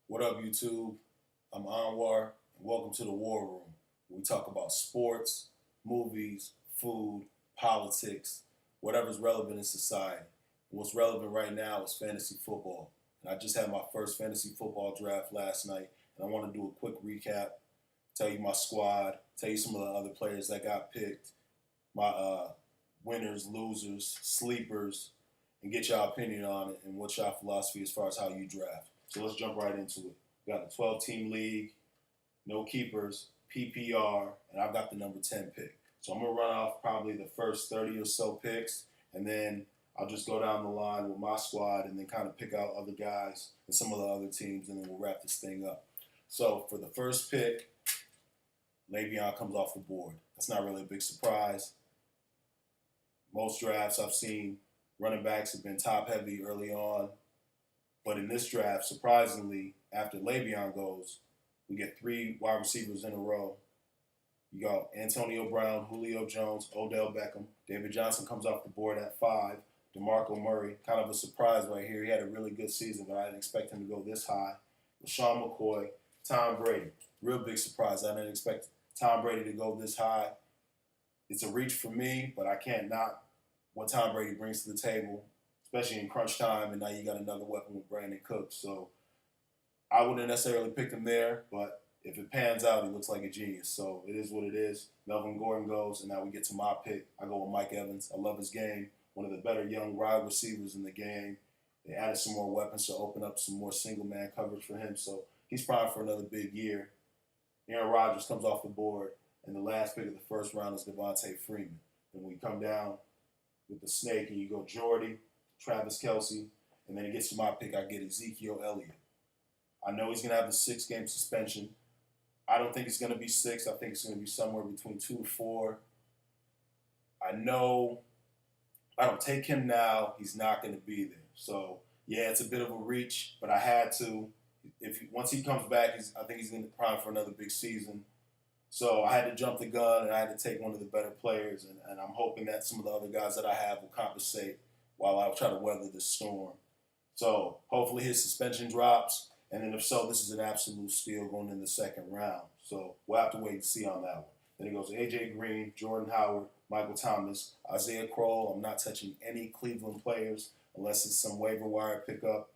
What up, YouTube? I'm Anwar, and welcome to the War Room. We talk about sports, movies, food, politics, whatever's relevant in society. And what's relevant right now is fantasy football. And I just had my first fantasy football draft last night, and I want to do a quick recap, tell you my squad, tell you some of the other players that got picked, my winners, losers, sleepers, and get your opinion on it and what's your philosophy as far as how you draft. So let's jump right into it. We got a 12-team league, no keepers, PPR, and I've got the number 10 pick. So I'm going to run off probably the first 30 or so picks, and then I'll just go down the line with my squad and then kind of pick out other guys and some of the other teams, and then we'll wrap this thing up. So for the first pick, Le'Veon comes off the board. That's not really a big surprise. Most drafts I've seen, running backs have been top-heavy early on. But in this draft, surprisingly, after Le'Veon goes, we get three wide receivers in a row. You got Antonio Brown, Julio Jones, Odell Beckham. David Johnson comes off the board at 5. DeMarco Murray, kind of a surprise right here. He had a really good season, but I didn't expect him to go this high. LaShawn McCoy, Tom Brady. Real big surprise. I didn't expect Tom Brady to go this high. It's a reach for me, but I can't knock what Tom Brady brings to the table, especially in crunch time, and now you got another weapon with Brandon Cook. So I wouldn't necessarily pick him there, but if it pans out, he looks like a genius. So it is what it is. Melvin Gordon goes, and now we get to my pick. I go with Mike Evans. I love his game. One of the better young wide receivers in the game. They added some more weapons to open up some more single-man coverage for him. So he's primed for another big year. Aaron Rodgers comes off the board, and the last pick of the first round is Devonta Freeman. Then we come down with the snake, and you go Jordy, Travis Kelce, and then it gets to my pick, I get Ezekiel Elliott. I know he's going to have the 6-game suspension. I don't think it's going to be 6. I think it's going to be somewhere between 2 to 4. I know if I don't take him now, he's not going to be there. So, yeah, it's a bit of a reach, but I had to. Once he comes back, I think he's going to prime for another big season. So I had to jump the gun, and I had to take one of the better players, and I'm hoping that some of the other guys that I have will compensate while I try to weather this storm. So hopefully his suspension drops, and then if so, this is an absolute steal going in the second round. So we'll have to wait and see on that one. Then it goes A.J. Green, Jordan Howard, Michael Thomas, Isaiah Crowell. I'm not touching any Cleveland players unless it's some waiver wire pickup.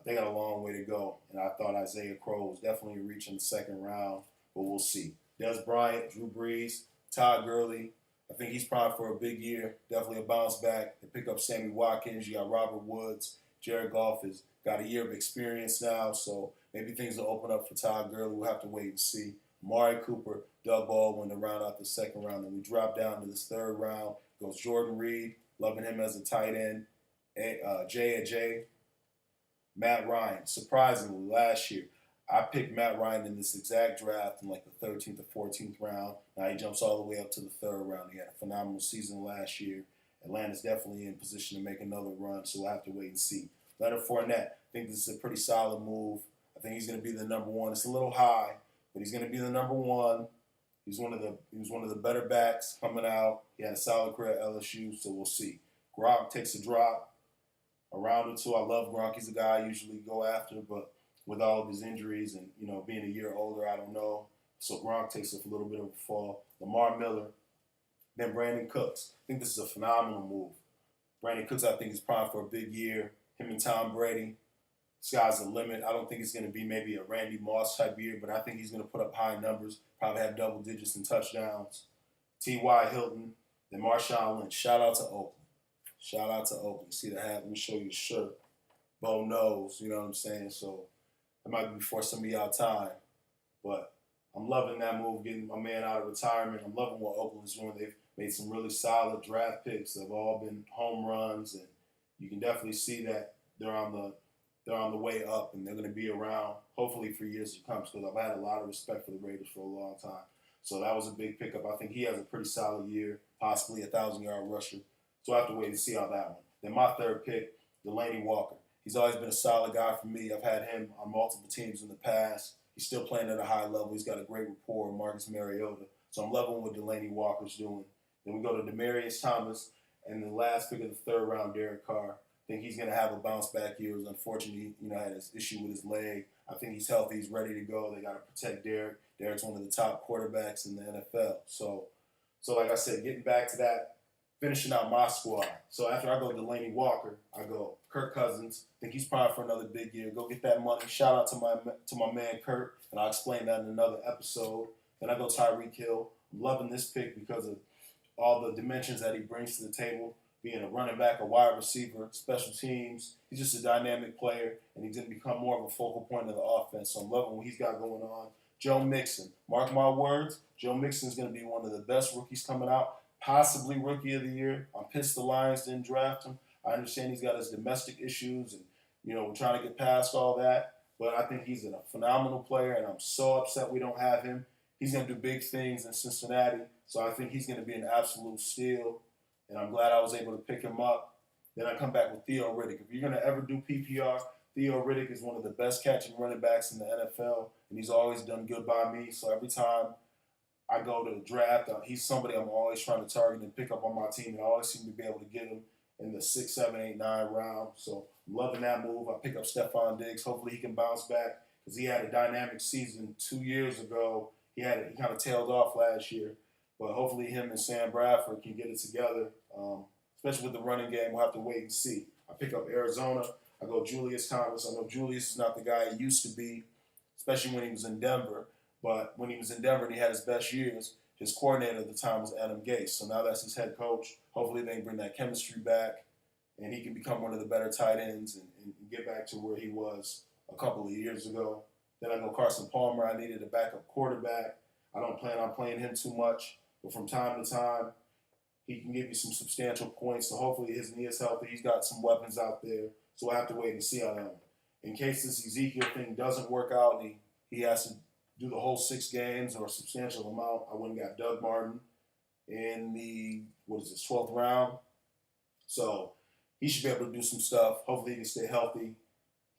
They got a long way to go, and I thought Isaiah Crowell was definitely reaching the second round, but we'll see. Des Bryant, Drew Brees, Todd Gurley. I think he's primed for a big year, definitely a bounce back. They pick up Sammy Watkins. You got Robert Woods. Jared Goff has got a year of experience now, so maybe things will open up for Todd Gurley. We'll have to wait and see. Amari Cooper, Doug Baldwin to round out the second round. Then we drop down to this third round. Goes Jordan Reed, loving him as a tight end. J. Matt Ryan, surprisingly, last year, I picked Matt Ryan in this exact draft in like the 13th or 14th round. Now he jumps all the way up to the third round. He had a phenomenal season last year. Atlanta's definitely in position to make another run, so we'll have to wait and see. Leonard Fournette, I think this is a pretty solid move. I think he's going to be the number one. It's a little high, but he's going to be the number one. He was one of the better backs coming out. He had a solid career at LSU, so we'll see. Gronk takes a drop. A round or two. I love Gronk. He's a guy I usually go after, but with all of his injuries and, being a year older, I don't know. So Gronk takes a little bit of a fall. Lamar Miller, then Brandon Cooks. I think this is a phenomenal move. Brandon Cooks, I think, is primed for a big year. Him and Tom Brady, sky's the limit. I don't think it's going to be maybe a Randy Moss type year, but I think he's going to put up high numbers, probably have double digits in touchdowns. T.Y. Hilton, then Marshawn Lynch. Shout out to Oakland. Shout out to Oakland. See the hat? Let me show you the shirt. Bo knows, you know what I'm saying? So it might be before some of y'all time. But I'm loving that move, getting my man out of retirement. I'm loving what Oakland's doing. They've made some really solid draft picks. They've all been home runs, and you can definitely see that they're on the way up, and they're going to be around hopefully for years to come, because I've had a lot of respect for the Raiders for a long time. So that was a big pickup. I think he has a pretty solid year, possibly a 1,000-yard rusher. So I have to wait and see on that one. Then my third pick, Delanie Walker. He's always been a solid guy for me. I've had him on multiple teams in the past. He's still playing at a high level. He's got a great rapport with Marcus Mariota. So I'm loving what Delanie Walker's doing. Then we go to Demaryius Thomas, and the last pick of the third round, Derek Carr. think he's going to have a bounce back year. It was unfortunate he, had his issue with his leg. I think he's healthy. He's ready to go. They got to protect Derek. Derek's one of the top quarterbacks in the NFL. So like I said, getting back to that, finishing out my squad. So after I go Delaney Walker, I go Kirk Cousins. I think he's primed for another big year. Go get that money. Shout out to my man Kirk, and I'll explain that in another episode. Then I go Tyreek Hill. I'm loving this pick because of all the dimensions that he brings to the table, being a running back, a wide receiver, special teams. He's just a dynamic player, and he's going to become more of a focal point of the offense. So I'm loving what he's got going on. Joe Mixon. Mark my words, Joe Mixon is going to be one of the best rookies coming out, possibly Rookie of the Year. I'm pissed the Lions didn't draft him. I understand he's got his domestic issues, and, we're trying to get past all that. But I think he's a phenomenal player, and I'm so upset we don't have him. He's going to do big things in Cincinnati, so I think he's going to be an absolute steal, and I'm glad I was able to pick him up. Then I come back with Theo Riddick. If you're going to ever do PPR, Theo Riddick is one of the best catching running backs in the NFL, and he's always done good by me. So every time I go to the draft, he's somebody I'm always trying to target and pick up on my team, and I always seem to be able to get him in the 6, 7, 8, 9 round. So I'm loving that move. I pick up Stefon Diggs. Hopefully he can bounce back because he had a dynamic season 2 years ago. He kind of tailed off last year, but hopefully him and Sam Bradford can get it together, especially with the running game. We'll have to wait and see. I pick up Arizona. I go Julius Thomas. I know Julius is not the guy he used to be, especially when he was in Denver. But when he was in Denver and he had his best years, his coordinator at the time was Adam Gase. So now that's his head coach. Hopefully they can bring that chemistry back, and he can become one of the better tight ends and get back to where he was a couple of years ago. Then I go Carson Palmer. I needed a backup quarterback. I don't plan on playing him too much, but from time to time, he can give you some substantial points. So hopefully his knee is healthy. He's got some weapons out there. So we'll have to wait and see on him. In case this Ezekiel thing doesn't work out and he has to do the whole 6 games or a substantial amount, I went and got Doug Martin in the, 12th round. So he should be able to do some stuff. Hopefully he can stay healthy.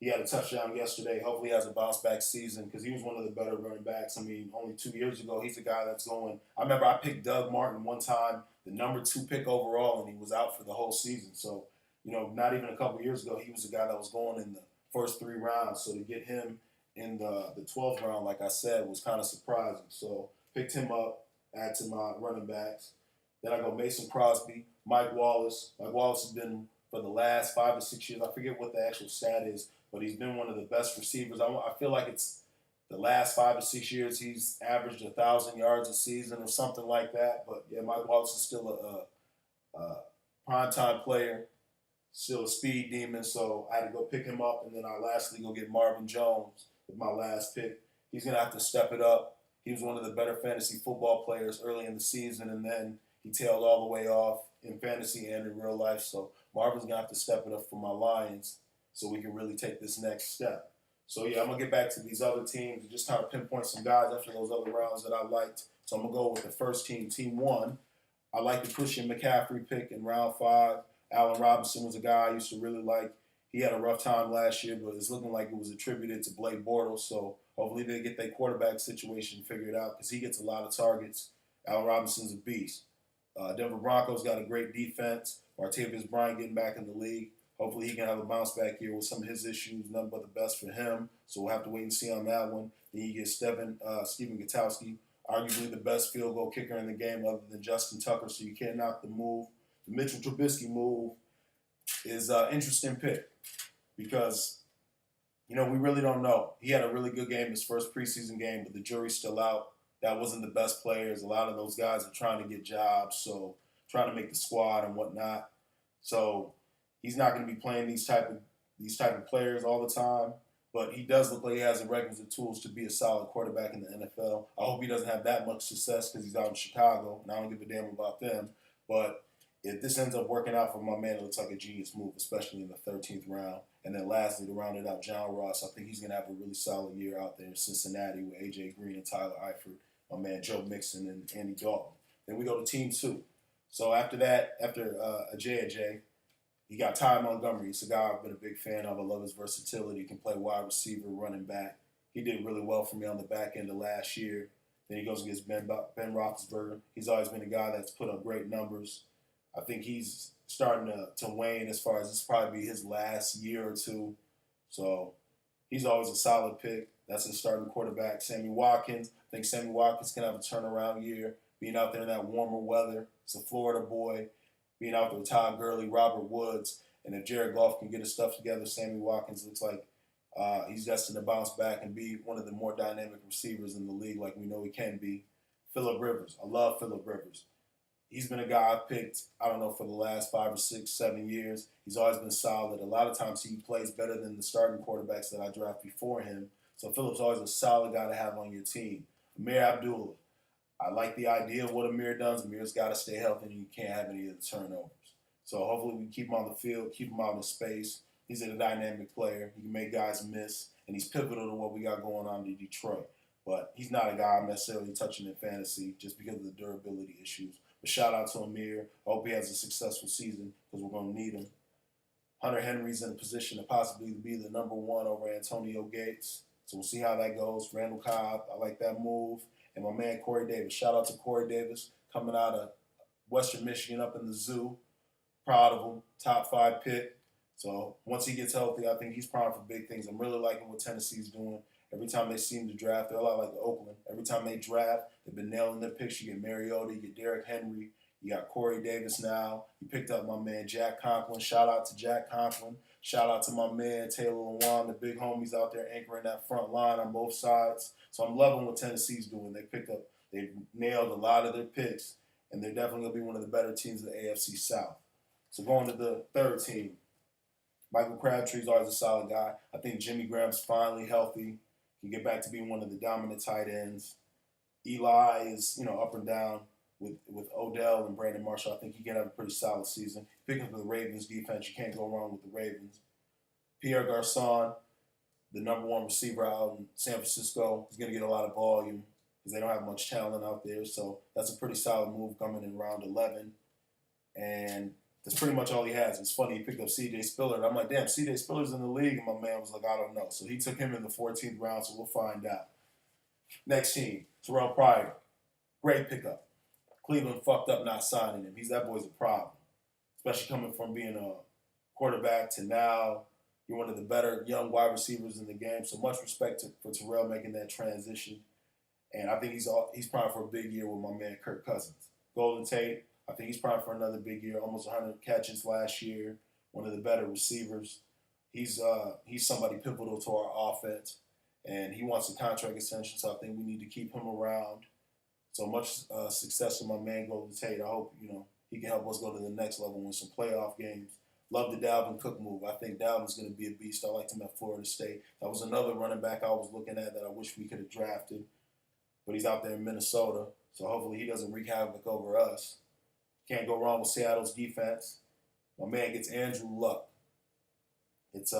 He had a touchdown yesterday. Hopefully he has a bounce-back season because he was one of the better running backs. I mean, only 2 years ago, he's a guy that's going. I remember I picked Doug Martin one time, the number 2 pick overall, and he was out for the whole season. So, not even a couple years ago, he was a guy that was going in the first 3 rounds. So to get him in the 12th round, like I said, was kind of surprising. So picked him up, add to my running backs. Then I go Mason Crosby, Mike Wallace. Mike Wallace has been, for the last 5 or 6 years, I forget what the actual stat is, but he's been one of the best receivers. I feel like it's the last 5 or 6 years he's averaged 1,000 yards a season or something like that. But, yeah, Mike Wallace is still a prime-time player, still a speed demon, so I had to go pick him up. And then I lastly go get Marvin Jones with my last pick. He's going to have to step it up. He was one of the better fantasy football players early in the season, and then he tailed all the way off in fantasy and in real life. So Marvin's going to have to step it up for my Lions so we can really take this next step. So, yeah, I'm going to get back to these other teams and just kind of pinpoint some guys after those other rounds that I liked. So I'm going to go with the first team, Team 1. I like the Christian McCaffrey pick in round 5. Allen Robinson was a guy I used to really like. He had a rough time last year, but it's looking like it was attributed to Blake Bortles. So hopefully they get their quarterback situation figured out because he gets a lot of targets. Allen Robinson's a beast. Denver Broncos got a great defense. Martavis Bryant getting back in the league. Hopefully he can have a bounce back here with some of his issues. Nothing but the best for him. So we'll have to wait and see on that one. Then you get Stephon Gutowski, arguably the best field goal kicker in the game other than Justin Tucker. So you can't knock the move. The Mitchell Trubisky move is an interesting pick because, we really don't know. He had a really good game, his first preseason game, but the jury's still out. That wasn't the best players. A lot of those guys are trying to get jobs, so trying to make the squad and whatnot. So he's not going to be playing these type of players all the time, but he does look like he has the requisite tools to be a solid quarterback in the NFL. I hope he doesn't have that much success because he's out in Chicago, and I don't give a damn about them. But if this ends up working out for my man, it looks like a genius move, especially in the 13th round. And then lastly, to round it out, John Ross. I think he's going to have a really solid year out there in Cincinnati with A.J. Green and Tyler Eifert, my man Joe Mixon and Andy Dalton. Then we go to Team 2. So after that, after Ajay, he got Ty Montgomery. He's a guy I've been a big fan of. I love his versatility. He can play wide receiver, running back. He did really well for me on the back end of last year. Then he goes and gets Ben Roethlisberger. He's always been a guy that's put up great numbers. I think he's starting to wane as far as this probably be his last year or two. So he's always a solid pick. That's his starting quarterback. Sammy Watkins. I think Sammy Watkins can have a turnaround year, being out there in that warmer weather. He's a Florida boy, being out there with Todd Gurley, Robert Woods. And if Jared Goff can get his stuff together, Sammy Watkins looks like he's destined to bounce back and be one of the more dynamic receivers in the league like we know he can be. Phillip Rivers. I love Phillip Rivers. He's been a guy I've picked, I don't know, for the last 5 or 6, 7 years. He's always been solid. A lot of times he plays better than the starting quarterbacks that I draft before him. So Phillip's always a solid guy to have on your team. Amir Abdullah. I like the idea of what Amir does. Amir's got to stay healthy and you can't have any of the turnovers. So hopefully we keep him on the field, keep him out in space. He's a dynamic player. He can make guys miss, and he's pivotal to what we got going on in Detroit. But he's not a guy I'm necessarily touching in fantasy just because of the durability issues. But shout out to Amir. I hope he has a successful season because we're going to need him. Hunter Henry's in a position to possibly be the number 1 over Antoniou Gates. So we'll see how that goes. Randall Cobb, I like that move. And my man Corey Davis. Shout out to Corey Davis coming out of Western Michigan up in the zoo. Proud of him. Top 5 pick. So once he gets healthy, I think he's primed for big things. I'm really liking what Tennessee's doing. Every time they seem to draft, they're a lot like Oakland. Every time they draft, they've been nailing their picks. You get Mariota, you get Derrick Henry, you got Corey Davis now. You picked up my man Jack Conklin. Shout out to Jack Conklin. Shout out to my man Taylor Lewan, the big homies out there anchoring that front line on both sides. So I'm loving what Tennessee's doing. They've nailed a lot of their picks, and they're definitely going to be one of the better teams in the AFC South. So going to the third team, Michael Crabtree's always a solid guy. I think Jimmy Graham's finally healthy. He can get back to being one of the dominant tight ends. Eli is, up and down with Odell and Brandon Marshall. I think he can have a pretty solid season. Picking up the Ravens defense, you can't go wrong with the Ravens. Pierre Garçon, the number 1 receiver out in San Francisco, is going to get a lot of volume because they don't have much talent out there. So that's a pretty solid move coming in round 11. And that's pretty much all he has. It's funny, he picked up C.J. Spiller. I'm like, damn, C.J. Spiller's in the league. And my man was like, I don't know. So he took him in the 14th round, so we'll find out. Next team, Terrell Pryor. Great pickup. Cleveland fucked up not signing him. That boy's a problem, especially coming from being a quarterback to now you're one of the better young wide receivers in the game. So much respect for Terrell making that transition. And I think he's primed for a big year with my man Kirk Cousins. Golden Tate, I think he's primed for another big year, almost 100 catches last year, one of the better receivers. He's somebody pivotal to our offense, and he wants a contract extension, so I think we need to keep him around. So much success with my man Golden Tate. I hope, he can help us go to the next level, win some playoff games. Love the Dalvin Cook move. I think Dalvin's going to be a beast. I liked him at Florida State. That was another running back I was looking at that I wish we could have drafted, but he's out there in Minnesota, so hopefully he doesn't wreak havoc over us. Can't go wrong with Seattle's defense. My man gets Andrew Luck. It's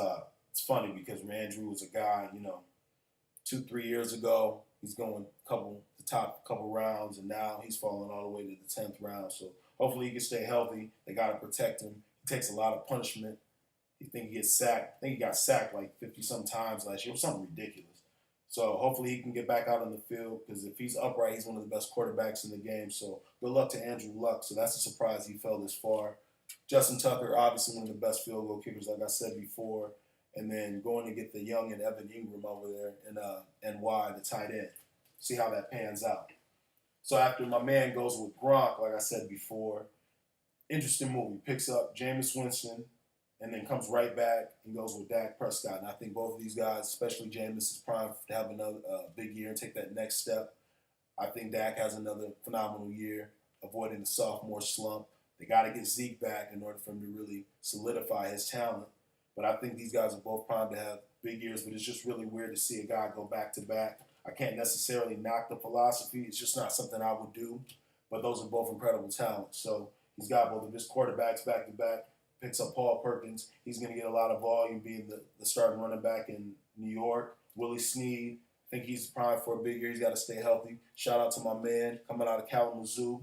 funny because Andrew was a guy, 2-3 years ago, he's going the top couple rounds, and now he's falling all the way to the 10th round. So hopefully he can stay healthy. They got to protect him. He takes a lot of punishment. You think he gets sacked. I think he got sacked like 50-some times last year. It was something ridiculous. So hopefully he can get back out on the field because if he's upright, he's one of the best quarterbacks in the game. So good luck to Andrew Luck. So that's a surprise he fell this far. Justin Tucker, obviously one of the best field goal kickers, like I said before. And then going to get the young and Evan Ingram over there in NY, the tight end. See how that pans out. So after my man goes with Gronk, like I said before, interesting move. He picks up Jameis Winston and then comes right back and goes with Dak Prescott. And I think both of these guys, especially Jameis, is primed to have another big year and take that next step. I think Dak has another phenomenal year, avoiding the sophomore slump. They got to get Zeke back in order for him to really solidify his talent. But I think these guys are both primed to have big years, but it's just really weird to see a guy go back-to-back. I can't necessarily knock the philosophy. It's just not something I would do. But those are both incredible talents. So he's got both of his quarterbacks back-to-back. Picks up Paul Perkins. He's going to get a lot of volume being the starting running back in New York. Willie Snead, I think he's primed for a big year. He's got to stay healthy. Shout out to my man coming out of Kalamazoo.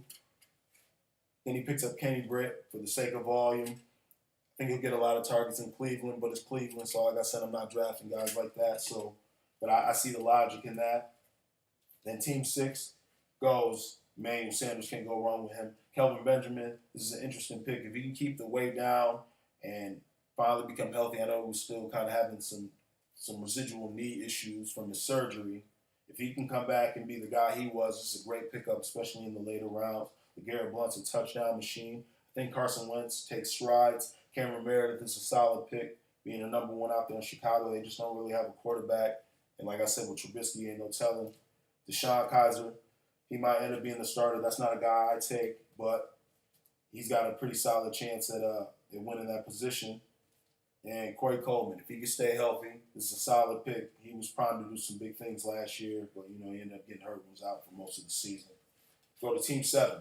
Then he picks up Kenny Britt for the sake of volume. I think he'll get a lot of targets in Cleveland, but it's Cleveland, so like I said, I'm not drafting guys like that. But I see the logic in that. Then Team 6 goes Emmanuel Sanders can't go wrong with him. Kelvin Benjamin, this is an interesting pick. If he can keep the weight down and finally become healthy, I know he was still kind of having some residual knee issues from his surgery. If he can come back and be the guy he was, this is a great pickup, especially in the later rounds. LeGarrette Blount's a touchdown machine. I think Carson Wentz takes strides. Cameron Meredith is a solid pick, being the number one out there in Chicago. They just don't really have a quarterback. And like I said, with Trubisky, ain't no telling. Deshaun Kaiser, he might end up being the starter. That's not a guy I take, but he's got a pretty solid chance at winning that position. And Corey Coleman, if he can stay healthy, this is a solid pick. He was primed to do some big things last year, but, he ended up getting hurt and was out for most of the season. Go to Team 7.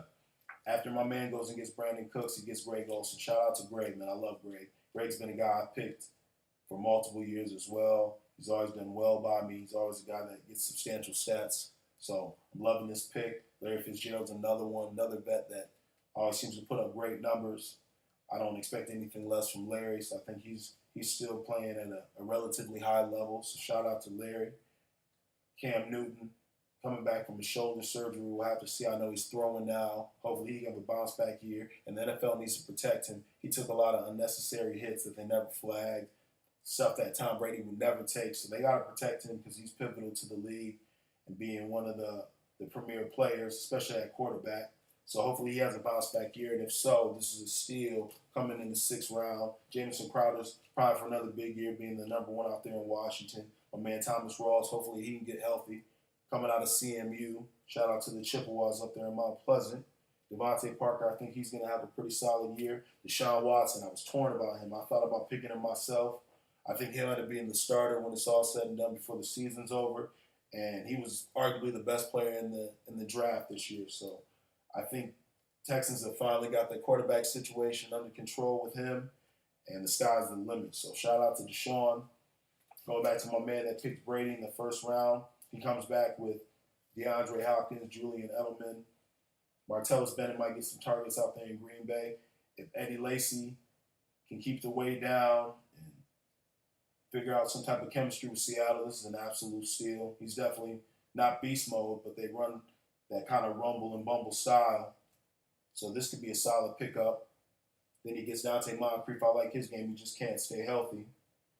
After my man goes and gets Brandon Cooks, he gets Greg Olsen. Shout out to Greg, man. I love Greg. Greg's been a guy I picked for multiple years as well. He's always done well by me. He's always a guy that gets substantial stats. So I'm loving this pick. Larry Fitzgerald's another one, another vet that always seems to put up great numbers. I don't expect anything less from Larry, so I think he's still playing at a relatively high level. So shout out to Larry. Cam Newton, coming back from his shoulder surgery. We'll have to see. I know he's throwing now. Hopefully he can have a bounce back year. And the NFL needs to protect him. He took a lot of unnecessary hits that they never flagged, stuff that Tom Brady would never take. So they got to protect him because he's pivotal to the league and being one of the premier players, especially at quarterback. So hopefully he has a bounce back year. And if so, this is a steal coming in the 6th round. Jamison Crowder's probably for another big year, being the number one out there in Washington. My man Thomas Rawls, hopefully he can get healthy. Coming out of CMU. Shout out to the Chippewas up there in Mount Pleasant. Devontae Parker, I think he's going to have a pretty solid year. Deshaun Watson, I was torn about him. I thought about picking him myself. I think he'll end up being the starter when it's all said and done before the season's over. And he was arguably the best player in the draft this year. So I think Texans have finally got their quarterback situation under control with him, and the sky's the limit. So shout out to Deshaun. Going back to my man that picked Brady in the 1st round, he comes back with DeAndre Hopkins, Julian Edelman. Martellus Bennett might get some targets out there in Green Bay. If Eddie Lacy can keep the weight down and figure out some type of chemistry with Seattle, this is an absolute steal. He's definitely not beast mode, but they run that kind of rumble and bumble style. So this could be a solid pickup. Then he gets Dante Moncrief. I like his game. He just can't stay healthy.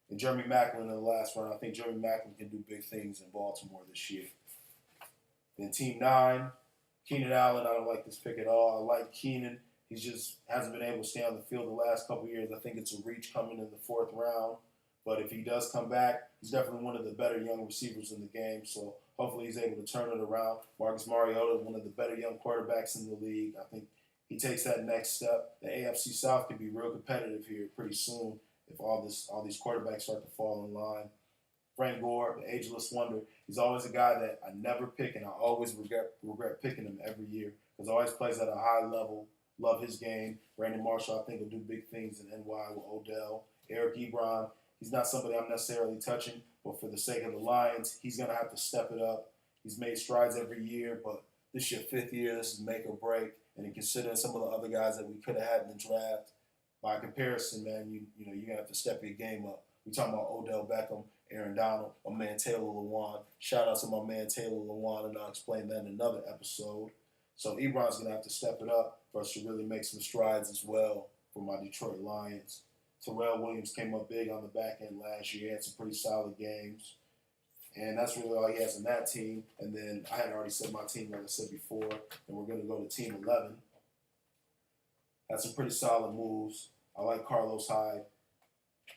And Jeremy Maclin in the last round. I think Jeremy Maclin can do big things in Baltimore this year. Then Team 9, Keenan Allen. I don't like this pick at all. I like Keenan. He just hasn't been able to stay on the field the last couple of years. I think it's a reach coming in the 4th round. But if he does come back, he's definitely one of the better young receivers in the game. So hopefully he's able to turn it around. Marcus Mariota is one of the better young quarterbacks in the league. I think he takes that next step. The AFC South could be real competitive here pretty soon if all these quarterbacks start to fall in line. Frank Gore, the ageless wonder, he's always a guy that I never pick, and I always regret picking him every year because he always plays at a high level. Love his game. Brandon Marshall, I think, will do big things in NY with Odell. Eric Ebron, he's not somebody I'm necessarily touching, but for the sake of the Lions, he's going to have to step it up. He's made strides every year, but this is your 5th year. This is make or break. And in considering some of the other guys that we could have had in the draft, by comparison, man, you're going to have to step your game up. We're talking about Odell Beckham, Aaron Donald, my man Taylor Lewan. Shout out to my man Taylor Lewan, and I'll explain that in another episode. So Ebron's going to have to step it up for us to really make some strides as well for my Detroit Lions. Terrell Williams came up big on the back end last year. He had some pretty solid games. And that's really all he has in that team. And then I had already said my team, like I said before, and we're going to go to Team 11. Had some pretty solid moves. I like Carlos Hyde.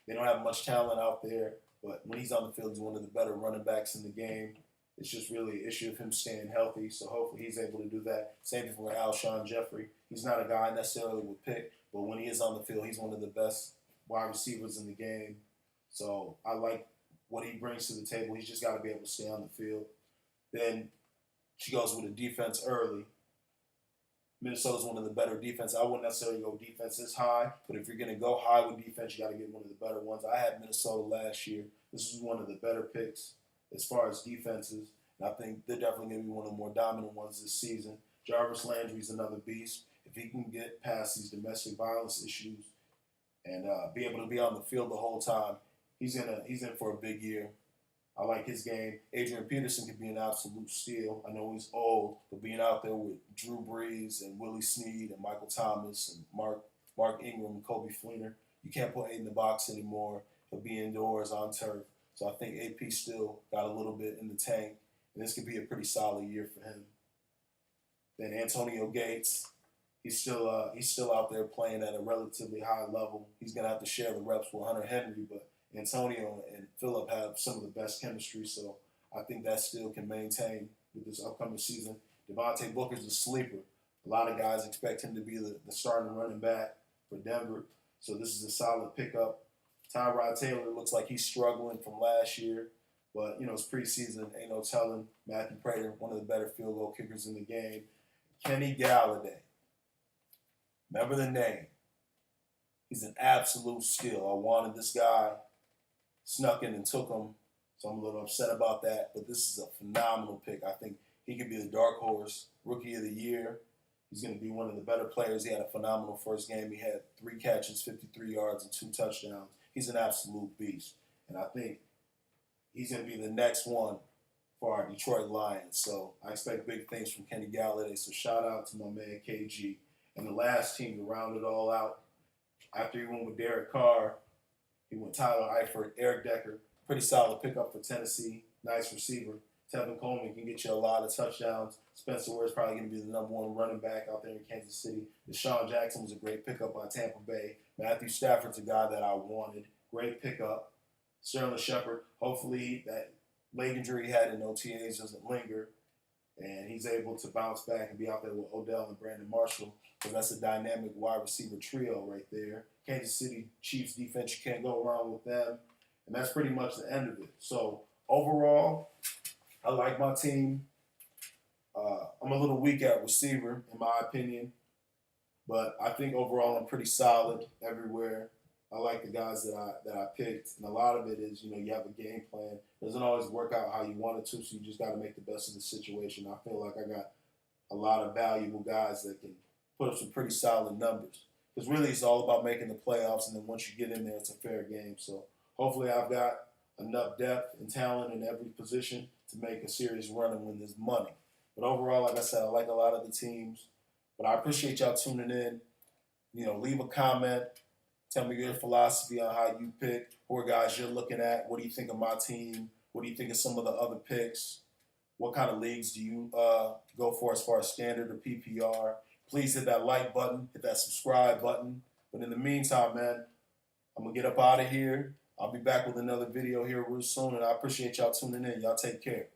They don't have much talent out there, but when he's on the field, he's one of the better running backs in the game. It's just really an issue of him staying healthy, so hopefully he's able to do that. Same thing for Alshon Jeffrey. He's not a guy I necessarily would pick, but when he is on the field, he's one of the best wide receivers in the game. So I like what he brings to the table. He's just got to be able to stay on the field. Then she goes with a defense early. Minnesota's one of the better defenses. I wouldn't necessarily go defense this high, but if you're going to go high with defense, you got to get one of the better ones. I had Minnesota last year. This is one of the better picks as far as defenses, and I think they're definitely going to be one of the more dominant ones this season. Jarvis Landry is another beast. If he can get past these domestic violence issues and be able to be on the field the whole time, he's in for a big year. I like his game. Adrian Peterson could be an absolute steal. I know he's old, but being out there with Drew Brees and Willie Snead and Michael Thomas and Mark Ingram and Kobe Fleener, you can't put 8 in the box anymore. He'll be indoors on turf. So I think AP still got a little bit in the tank, and this could be a pretty solid year for him. Then Antonio Gates, he's still out there playing at a relatively high level. He's gonna have to share the reps with Hunter Henry, but Antonio and Phillip have some of the best chemistry, so I think that still can maintain with this upcoming season. Devontae Booker's a sleeper. A lot of guys expect him to be the starting running back for Denver, so this is a solid pickup. Tyrod Taylor looks like he's struggling from last year, but it's preseason, ain't no telling. Matthew Prater, one of the better field goal kickers in the game. Kenny Galladay, remember the name. He's an absolute steal. I wanted this guy. Snuck in and took him, so I'm a little upset about that. But this is a phenomenal pick. I think he could be the dark horse rookie of the year. He's going to be one of the better players. He had a phenomenal first game. He had 3 catches, 53 yards, and 2 touchdowns. He's an absolute beast. And I think he's going to be the next one for our Detroit Lions. So I expect big things from Kenny Galladay. So shout out to my man KG. And the last team to round it all out, after he went with Derek Carr, he went Tyler Eifert, Eric Decker. Pretty solid pickup for Tennessee. Nice receiver. Tevin Coleman can get you a lot of touchdowns. Spencer Ware's probably going to be the #1 running back out there in Kansas City. Deshaun Jackson was a great pickup by Tampa Bay. Matthew Stafford's a guy that I wanted. Great pickup. Sterling Shepard, hopefully that leg injury he had in OTAs doesn't linger, and he's able to bounce back and be out there with Odell and Brandon Marshall, because that's a dynamic wide receiver trio right there. Kansas City Chiefs defense, you can't go wrong with them. And that's pretty much the end of it. So overall, I like my team. I'm a little weak at receiver, in my opinion. But I think overall I'm pretty solid everywhere. I like the guys that I picked. And a lot of it is, you have a game plan. It doesn't always work out how you want it to, so you just got to make the best of the situation. I feel like I got a lot of valuable guys that can put up some pretty solid numbers. Because really it's all about making the playoffs, and then once you get in there, it's a fair game. So hopefully I've got enough depth and talent in every position to make a serious run and win this money. But overall, like I said, I like a lot of the teams. But I appreciate y'all tuning in. Leave a comment. Tell me your philosophy on how you pick. Who are guys you're looking at? What do you think of my team? What do you think of some of the other picks? What kind of leagues do you go for as far as standard or PPR? Please hit that like button, hit that subscribe button. But in the meantime, man, I'm going to get up out of here. I'll be back with another video here real soon, and I appreciate y'all tuning in. Y'all take care.